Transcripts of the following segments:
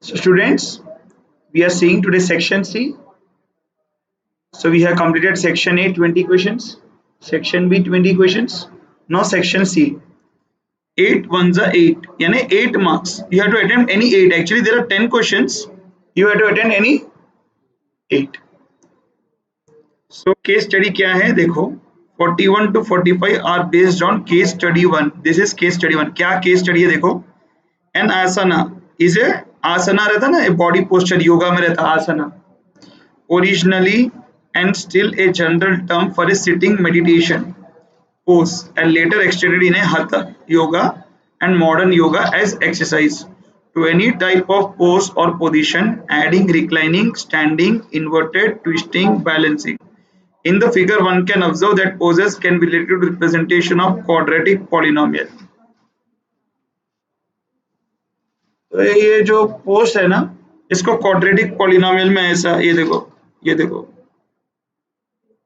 So students, we are seeing today section C. So we have completed section A 20 questions, section B 20 questions. Now section C. 8 ones are 8, यानी 8 marks. You have to attempt any 8. Actually there are 10 questions. You have to attend any 8. So case study क्या है देखो, 41 to 45 are based on case study 1. This is case study 1. क्या case study है देखो, an asana is a आसना रहता ना, body posture yoga में रहता asana, originally and still a general term for a sitting meditation pose and later extended in a hatha yoga and modern yoga as exercise to any type of pose or position, adding reclining, standing, inverted, twisting, balancing. In the figure one can observe that poses can be related to representation of quadratic polynomial. तो ये जो post है ना, इसको quadratic polynomial में ऐसा, ये देखो ये देखो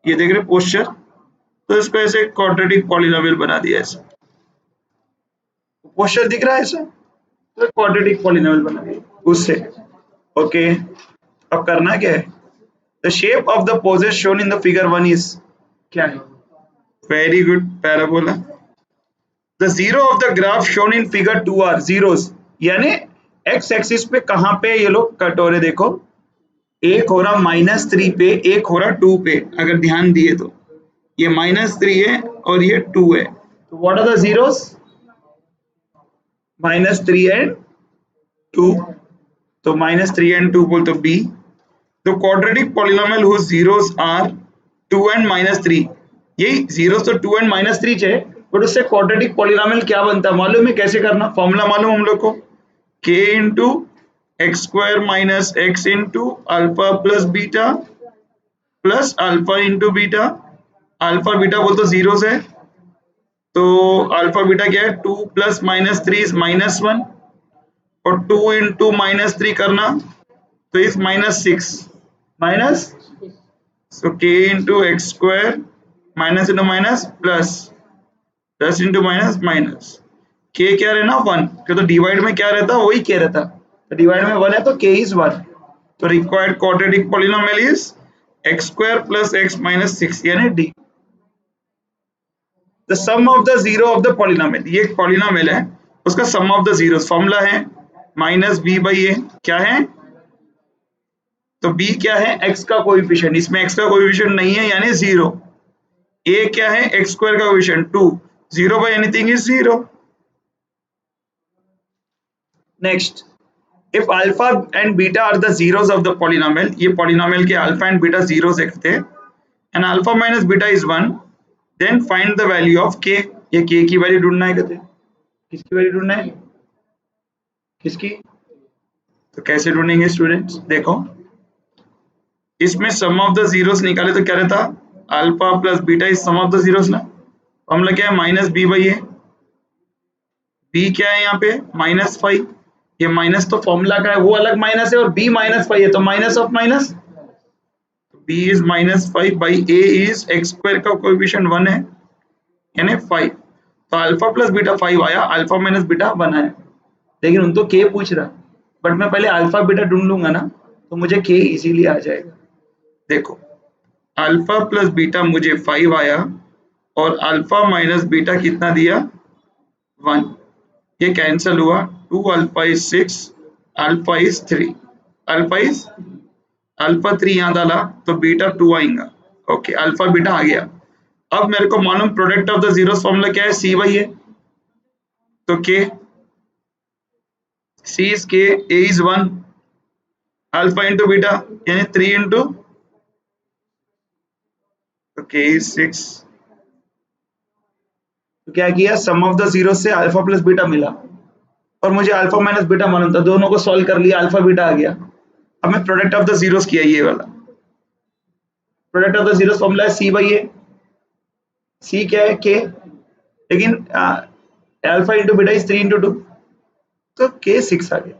ये देख रहे पोस्चर, तो इसको ऐसे क्वाड्रेटिक पॉलिनोमियल बना दिया, ऐसा पोस्चर दिख रहा है ऐसा, तो क्वाड्रेटिक पॉलिनोमियल बना दिया उससे। ओके, अब करना क्या है, the shape of the poses shown in the figure one is क्या है, very good, parabola. The zero of the graph shown in figure two are zeros, यानी एक्स एक्सिस पे कहां पे ये लोग कट हो रहे, देखो एक हो रहा -3 पे, एक हो रहा 2 पे, अगर ध्यान दिए तो ये -3 है और ये 2 है, तो what are the zeros, -3 and 2, तो -3 एंड 2 बोल तो बी। The quadratic polynomial whose zeros are 2 and -3, यही जीरोस तो 2 एंड -3 है, बट उससे क्वाड्रेटिक पॉलिनोमियल क्या बनता है मालूम है, कैसे करना, फॉर्मूला मालूम हम लोग को, k into x square minus x into alpha plus beta plus alpha into beta, alpha beta बोल तो जीरोस है, तो अल्फा बीटा क्या है, 2 प्लस -3 इज -1 और 2 इंटू -3 करना तो is -6 minus, so k into x square minus into minus plus plus into minus minus, k क्या रहना 1, क्योंकि तो डिवाइड में क्या रहता वही k रहता, तो डिवाइड में 1 है तो k इज 1, तो required quadratic polynomial is x square plus x minus 6 यानी d। The sum of the zero of the polynomial, ये एक पॉलिनोमियल है, उसका sum of the zeros formula है -b/a, क्या है, तो b क्या है, x का कोएफिशिएंट, इसमें x का कोएफिशिएंट नहीं है यानी 0, a क्या है, x स्क्वायर का coefficient 2, 0 by anything is 0। Next, if alpha and beta are the zeros of the polynomial, ये polynomial के alpha and beta zeros रखते हैं, and alpha minus beta is 1, then find the value of k, ये k की value ढूंढना है, कहते हैं किसकी वैल्यू ढूंढना है, किसकी, तो कैसे ढूंढेंगे स्टूडेंट्स, देखो इसमें सम ऑफ द जीरोस निकाले तो क्या रहता, alpha plus beta is sum of the zeros ना, फॉर्मूला क्या है -b/a, b क्या है यहाँ पे -5, ये माइनस तो फॉर्मूला का है वो अलग माइनस है, और b -5 है तो minus of minus, b is -5 by a is x square का कोएफिशिएंट 1 है यानी 5, तो अल्फा प्लस बीटा 5 आया, अल्फा माइनस बीटा 1 आया, लेकिन उन तो k पूछ रहा, बट मैं पहले अल्फा बीटा ढूंढ लूंगा ना, तो मुझे k इजीली आ जाएगा। देखो अल्फा प्लस बीटा मुझे 5 आया और अल्फा माइनस बीटा कितना दिया 1, ये कैंसिल हुआ, 2 alpha is 6, alpha is 3, alpha 3 यहाँ डाला तो बीटा 2 आएगा, ओके अल्फा बीटा आ गया। अब मेरे को मालूम product of the zeros formula क्या है, c/a, तो k, c is k, a is 1, alpha into beta यानी 3 इंटू, तो k is 6, तो क्या किया, सम ऑफ द जीरो से अल्फा प्लस बीटा मिला और मुझे अल्फा माइनस बीटा मालूम था, दोनों को सॉल्व कर लिया, अल्फा बीटा आ गया। अब मैं प्रोडक्ट ऑफ द जीरोस किया, ये वाला product of the zeros formula है c/a, c क्या है k, लेकिन alpha into beta is 3 into 2, तो k 6 आ गया।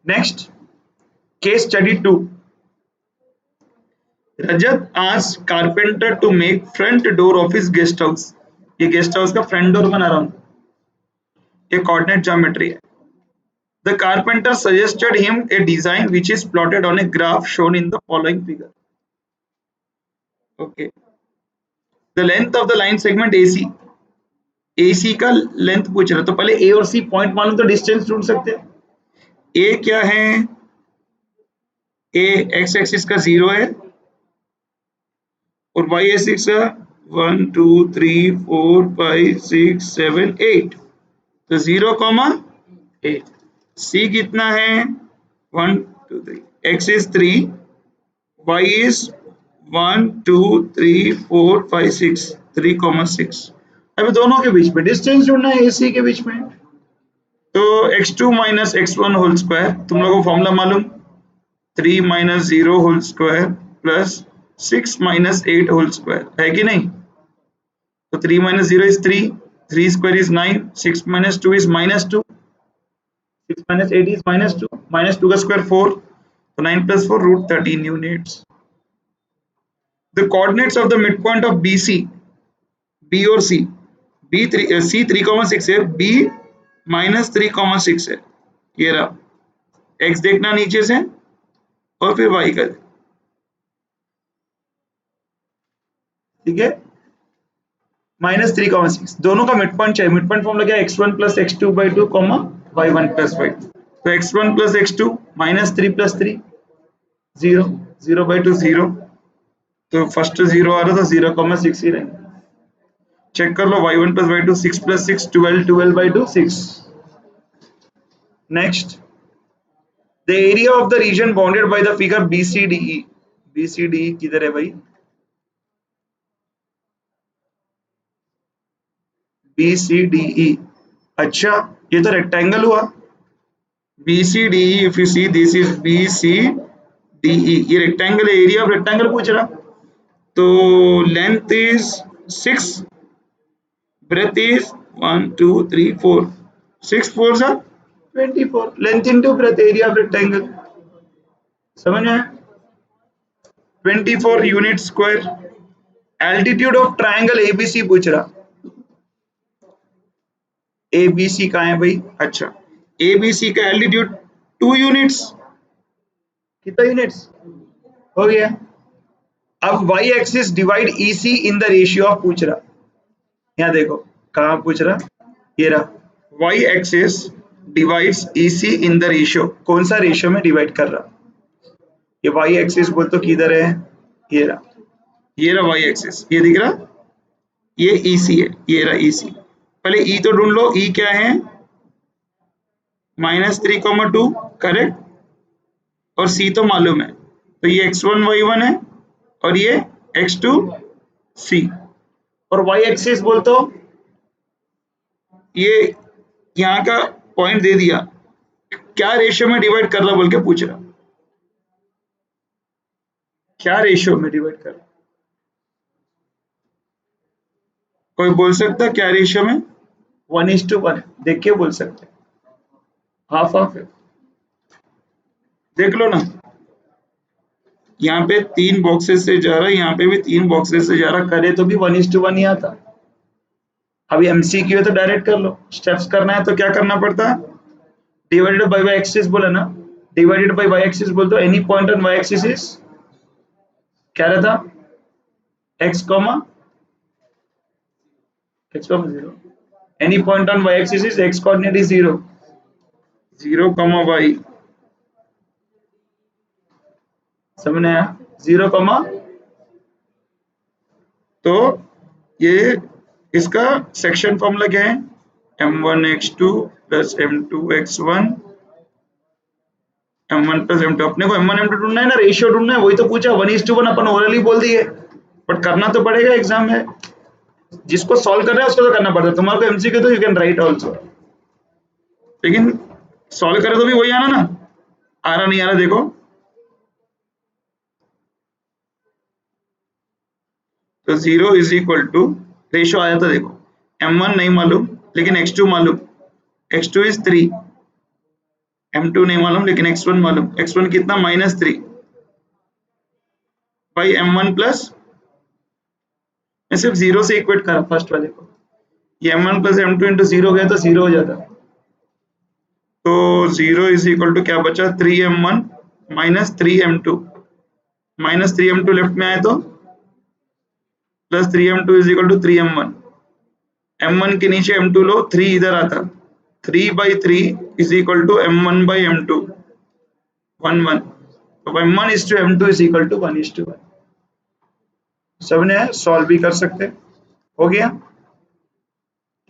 Next case study 2, Rajat asked carpenter to make front door of his guest house, ये गेस्ट हाउस का फ्रंट डोर बना रहा हूं, ये कोऑर्डिनेट ज्योमेट्री है, The carpenter suggested him a design which is plotted on a graph shown in the following figure. Okay. The length of the line segment AC. AC का length पूछ रहा है, तो पहले A और C पॉइंट मालूम तो डिस्टेंस ढूंढ सकते हैं. A क्या है? A x एक्सिस का 0 है और y एक्सिस का 1 2 3 4 5 6 7 8, तो 0, 8. C कितना है? 1 2 3. X is 3, y is 1 2 3 4 5 6, 3,6. अभी दोनों के बीच में डिस्टेंस ढूंढना है, AC के बीच में. तो x2 minus x1 whole square, तुम लोगों को फॉर्मूला मालूम, 3 minus 0 whole square plus 6 minus 8 whole square, है कि नहीं? तो 3 minus 0 is 3, 3 square is 9, 6 minus 2 is minus 2, 6 minus 8 is minus 2, minus 2 का स्क्वायर 4, तो 9 plus 4 root 13 units. The coordinates of the midpoint of BC, B और C, C 3,6 है, B minus 3,6 है, ये रहा. X देखना नीचे से और फिर Y का, ठीक है, -3,6, दोनों का मिड पॉइंट चाहिए. मिड पॉइंट फॉर्मूला क्या है? x1 plus x2 by 2, y1 plus y2. तो x1 plus x2 -3 plus 3 0, 0 by 2 0, तो फर्स्ट 0 आ रहा था, 0,6 ही रहेंगे. चेक कर लो, y1 plus y2 6 plus 6 12, 12 by 2 6. Next, the area of the reason bounded by the figure BCDE. BCDE किधर है भाई? BCDE, अच्छा ये तो रेक्टेंगल हुआ. BCDE, if you see this is BCDE, ये रेक्टेंगल, एरिया ऑफ रेक्टेंगल पूछ रहा. तो length is 6, breadth is 1 2 3 4, 6 4s are 24, length into breadth, area of rectangle, समझ में? 24 unit square. Altitude of triangle ABC पूछ रहा. ABC कहाँ है भाई? अच्छा, ABC का एल्टीट्यूड 2 यूनिट्स. कितना यूनिट्स हो गया? अब y axis divide EC in the ratio of पूछ रहा. यहाँ देखो कहाँ पूछ रहा, ये रहा, y axis divides EC in the ratio. कौन सा रेशियो में डिवाइड कर रहा? ये y एक्सिस बोल तो किधर है? ये रहा, ये रहा y एक्सिस, ये दिख रहा, ये EC है, ये रहा EC. पहले E तो ढूंढ लो, E क्या है? -3,2, करेक्ट, और C तो मालूम है, तो ये x1 y1 है और ये x2 C. और y एक्सिस बोल तो ये यहाँ का पॉइंट दे दिया, क्या रेशियो में डिवाइड कर रहा बोल के पूछ रहा. क्या रेशियो में डिवाइड कर रहा? कोई बोल सकता क्या रेशियो में? 1:1, देख के बोल सकते, हाफ हाफ है. देख लो ना, यहाँ पे 3 बॉक्सेस से जा रहा है, यहाँ पे भी 3 बॉक्सेस से जा रहा, करे तो भी 1:1 ही आता. अभी MCQ है तो डायरेक्ट कर लो. स्टेप्स करना है तो क्या करना पड़ता है? डिवाइडेड बाय y एक्सिस बोला ना, डिवाइडेड बाय y एक्सिस बोल तो any point on y axis is क्या रहता? x, x, 0. Any point on y axis is x coordinate is 0, 0, y. समझ आया? 0, तो ये इसका सेक्शन फॉर्मूला क्या है? m1x2 plus m2x1, m1 plus m2. अपने को m1 m2 ढूंढना है ना, रेशियो ढूंढना है, वही तो पूछा. 1:1 अपन ओरली बोल दिए, बट करना तो पड़ेगा, एग्जाम है. जिसको सॉल्व कर रहा है उसको तो करना पड़ता है. तुम्हारे को MCQ तो यू कैन राइट ऑल्सो, लेकिन सॉल्व करे तो भी वही आना ना. आ रहा नहीं आ रहा देखो, तो 0 इज इक्वल टू, रेशियो आया था देखो, m1 नहीं मालूम लेकिन x2 मालूम, x2 इज 3, m2 नहीं मालूम लेकिन x1 मालूम, x1 कितना? -3 बाई m1 प्लस, मैं सिर्फ 0 से इक्वेट करा फर्स्ट वाले को, ये m1 प्लस m2 इंटू 0 गया तो 0 हो जाता. तो 0 = क्या बचा, 3m1 minus 3m2, minus 3m2 left में आए तो प्लस 3m2 = 3m1, m1 के नीचे m2 लो, 3 इधर आता, 3/3 = m1/m2, 1 1, तो m1:m2 = 1:1। सबने सॉल्व भी कर सकते, हो गया,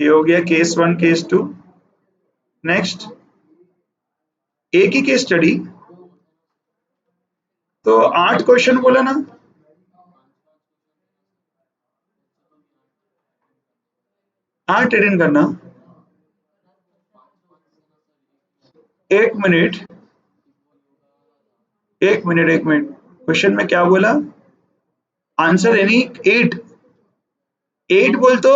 ये हो गया केस 1 केस 2। नेक्स्ट एक ही केस स्टडी, तो 8 क्वेश्चन बोला ना, 8 अटेंड करना। 1 मिनट, 1 मिनट, क्वेश्चन में क्या बोला, आंसर एनी 8, 8 बोल तो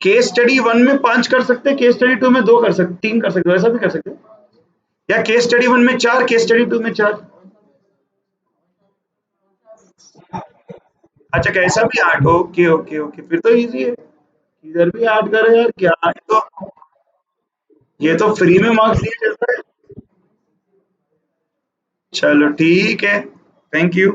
केस स्टडी 1 में 5 कर सकते, केस स्टडी 2 में 2 कर सकते, 3 कर सकते, वैसा भी कर सकते, या केस स्टडी 1 में 4, केस स्टडी 2 में 4। अच्छा कैसा भी 8, ओके ओके ओके, फिर तो इजी है, इधर भी 8 करे यार, क्या है तो, ये तो फ्री में मार्क्स दिए जाता है। चलो ठीक है, थैंक यू।